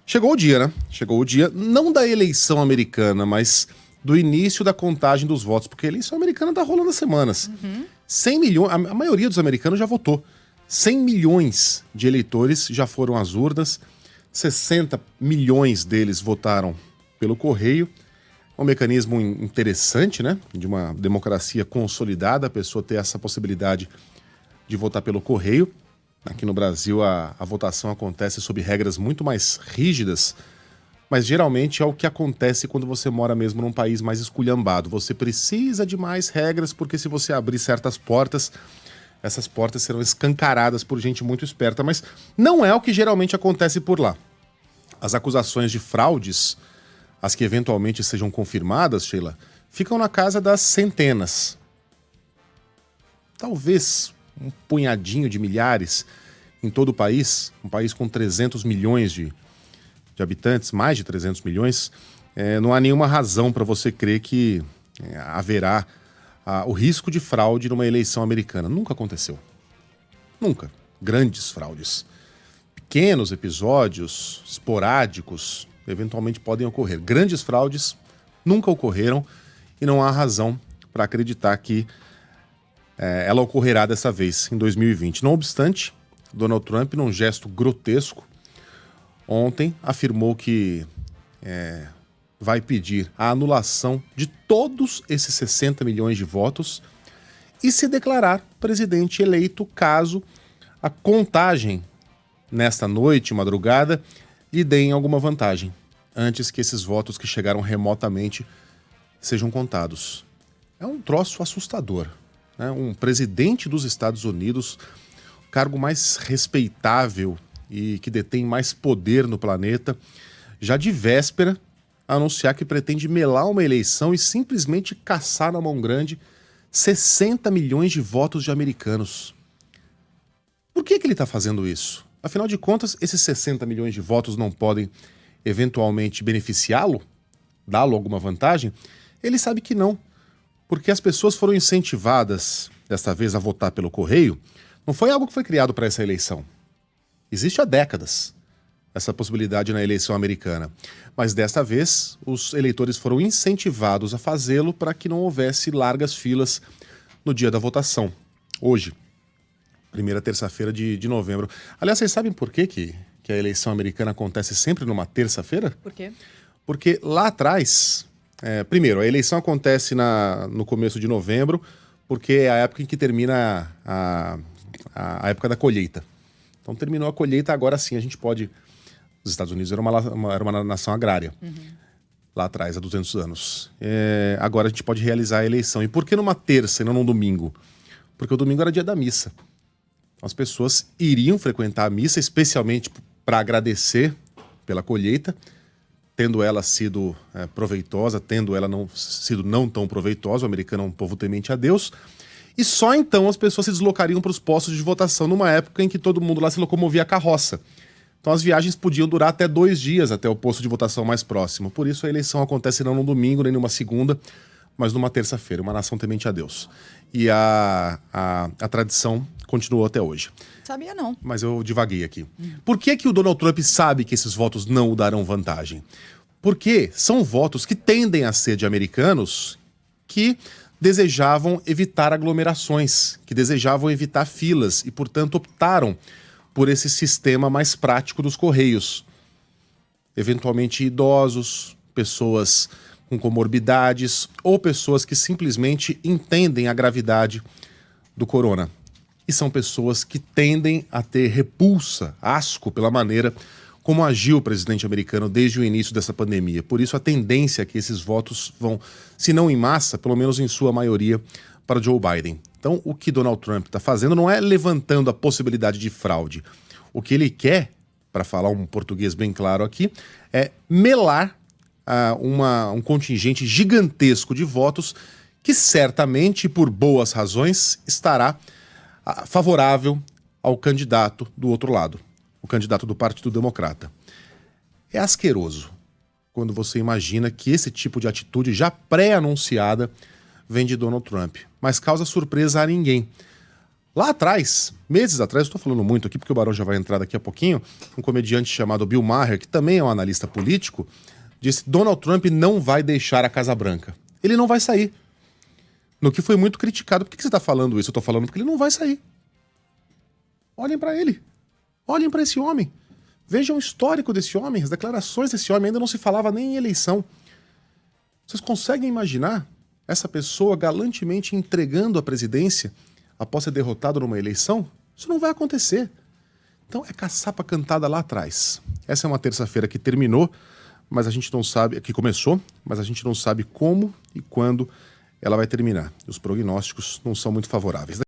Chegou o dia, né? Chegou o dia, não da eleição americana, mas do início da contagem dos votos, porque a eleição americana tá rolando há semanas. 100 milhões, a maioria dos americanos já votou. 100 milhões de eleitores já foram às urnas, 60 milhões deles votaram pelo correio. É um mecanismo interessante, né? De uma democracia consolidada, a pessoa ter essa possibilidade de votar pelo correio. Aqui no Brasil a votação acontece sob regras muito mais rígidas, mas geralmente é o que acontece quando você mora mesmo num país mais esculhambado. Você precisa de mais regras, porque se você abrir certas portas, essas portas serão escancaradas por gente muito esperta, mas não é o que geralmente acontece por lá. As acusações de fraudes, as que eventualmente sejam confirmadas, Sheila, ficam na casa das centenas. Talvez um punhadinho de milhares em todo o país, um país com 300 milhões de habitantes, mais de 300 milhões, não há nenhuma razão para você crer que haverá o risco de fraude numa eleição americana. Nunca aconteceu. Nunca. Grandes fraudes. Pequenos episódios, esporádicos, eventualmente podem ocorrer. Grandes fraudes nunca ocorreram e não há razão para acreditar que ela ocorrerá dessa vez, em 2020. Não obstante, Donald Trump, num gesto grotesco, ontem afirmou que vai pedir a anulação de todos esses 60 milhões de votos e se declarar presidente eleito caso a contagem nesta noite, madrugada, lhe deem alguma vantagem, antes que esses votos que chegaram remotamente sejam contados. É um troço assustador. Um presidente dos Estados Unidos, o cargo mais respeitável e que detém mais poder no planeta, já de véspera anunciar que pretende melar uma eleição e simplesmente caçar na mão grande 60 milhões de votos de americanos. Por que ele está fazendo isso? Afinal de contas, esses 60 milhões de votos não podem eventualmente beneficiá-lo? Dá-lo alguma vantagem? Ele sabe que não. Porque as pessoas foram incentivadas, desta vez, a votar pelo correio, não foi algo que foi criado para essa eleição. Existe há décadas essa possibilidade na eleição americana. Mas desta vez, os eleitores foram incentivados a fazê-lo para que não houvesse largas filas no dia da votação. Hoje, primeira terça-feira de novembro. Aliás, vocês sabem por que a eleição americana acontece sempre numa terça-feira? Por quê? Porque lá atrás... primeiro, a eleição acontece no começo de novembro, porque é a época em que termina a época da colheita. Então terminou a colheita, agora sim a gente pode... Os Estados Unidos era uma nação agrária, lá atrás, há 200 anos. Agora a gente pode realizar a eleição. E por que numa terça e não num domingo? Porque o domingo era dia da missa. Então, as pessoas iriam frequentar a missa, especialmente para agradecer pela colheita, tendo ela sido proveitosa, tendo ela sido não tão proveitosa. O americano é um povo temente a Deus. E só então as pessoas se deslocariam para os postos de votação numa época em que todo mundo lá se locomovia a carroça. Então as viagens podiam durar até 2 dias até o posto de votação mais próximo. Por isso a eleição acontece não num domingo, nem numa segunda, mas numa terça-feira. Uma nação temente a Deus. E a tradição continuou até hoje. Sabia não. Mas eu divaguei aqui. Por que o Donald Trump sabe que esses votos não o darão vantagem? Porque são votos que tendem a ser de americanos que desejavam evitar aglomerações, que desejavam evitar filas e, portanto, optaram por esse sistema mais prático dos correios. Eventualmente idosos, pessoas com comorbidades ou pessoas que simplesmente entendem a gravidade do corona. E são pessoas que tendem a ter repulsa, asco pela maneira como agiu o presidente americano desde o início dessa pandemia. Por isso a tendência é que esses votos vão, se não em massa, pelo menos em sua maioria, para Joe Biden. Então o que Donald Trump está fazendo não é levantando a possibilidade de fraude. O que ele quer, para falar um português bem claro aqui, é melar um contingente gigantesco de votos que certamente, por boas razões, estará favorável ao candidato do outro lado, o candidato do Partido Democrata. É asqueroso quando você imagina que esse tipo de atitude já pré-anunciada vem de Donald Trump, mas causa surpresa a ninguém. Lá atrás, meses atrás, eu estou falando muito aqui porque o Barão já vai entrar daqui a pouquinho, um comediante chamado Bill Maher, que também é um analista político, disse que Donald Trump não vai deixar a Casa Branca. Ele não vai sair. No que foi muito criticado. Por que você está falando isso? Eu estou falando porque ele não vai sair. Olhem para ele. Olhem para esse homem. Vejam o histórico desse homem, as declarações desse homem. Ainda não se falava nem em eleição. Vocês conseguem imaginar essa pessoa galantemente entregando a presidência após ser derrotado numa eleição? Isso não vai acontecer. Então é caçapa cantada lá atrás. Essa é uma terça-feira que terminou, mas a gente não sabe, que começou, mas a gente não sabe como e quando ela vai terminar. Os prognósticos não são muito favoráveis.